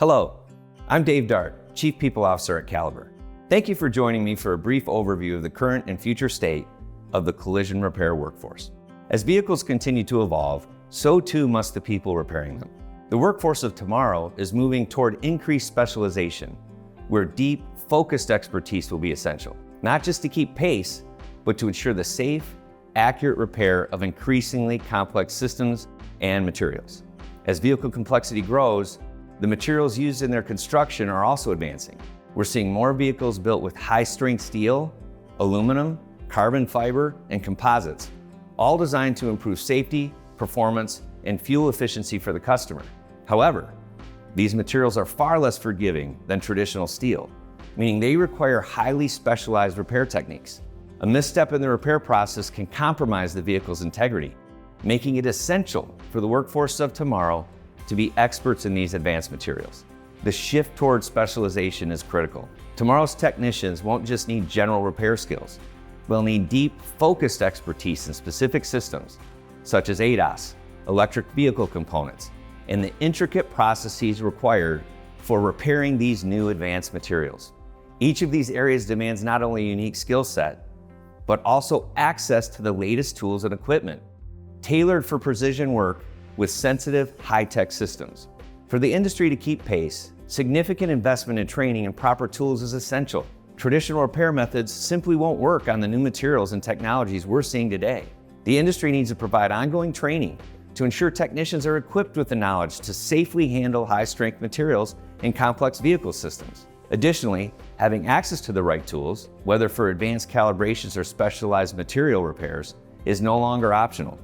Hello, I'm Dave Dart, Chief People Officer at Caliber. Thank you for joining me for a brief overview of the current and future state of the collision repair workforce. As vehicles continue to evolve, so too must the people repairing them. The workforce of tomorrow is moving toward increased specialization, where deep, focused expertise will be essential, not just to keep pace, but to ensure the safe, accurate repair of increasingly complex systems and materials. As vehicle complexity grows, the materials used in their construction are also advancing. We're seeing more vehicles built with high-strength steel, aluminum, carbon fiber, and composites, all designed to improve safety, performance, and fuel efficiency for the customer. However, these materials are far less forgiving than traditional steel, meaning they require highly specialized repair techniques. A misstep in the repair process can compromise the vehicle's integrity, making it essential for the workforce of tomorrow to be experts in these advanced materials. The shift towards specialization is critical. Tomorrow's technicians won't just need general repair skills. They'll need deep, focused expertise in specific systems, such as ADAS, electric vehicle components, and the intricate processes required for repairing these new advanced materials. Each of these areas demands not only a unique skill set, but also access to the latest tools and equipment, tailored for precision work with sensitive, high-tech systems. For the industry to keep pace, significant investment in training and proper tools is essential. Traditional repair methods simply won't work on the new materials and technologies we're seeing today. The industry needs to provide ongoing training to ensure technicians are equipped with the knowledge to safely handle high-strength materials and complex vehicle systems. Additionally, having access to the right tools, whether for advanced calibrations or specialized material repairs, is no longer optional.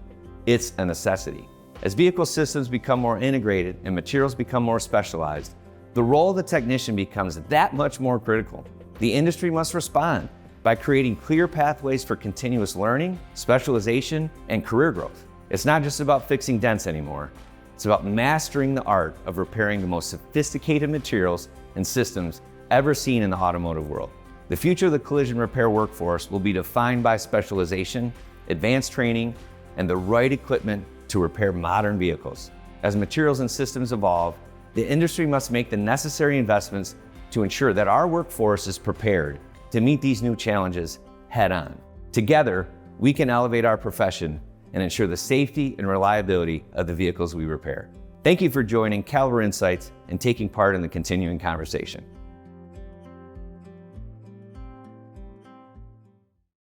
It's a necessity. As vehicle systems become more integrated and materials become more specialized, the role of the technician becomes that much more critical. The industry must respond by creating clear pathways for continuous learning, specialization, and career growth. It's not just about fixing dents anymore. It's about mastering the art of repairing the most sophisticated materials and systems ever seen in the automotive world. The future of the collision repair workforce will be defined by specialization, advanced training, and the right equipment to repair modern vehicles. As materials and systems evolve, the industry must make the necessary investments to ensure that our workforce is prepared to meet these new challenges head-on. Together, we can elevate our profession and ensure the safety and reliability of the vehicles we repair. Thank you for joining Caliber Insights and taking part in the continuing conversation.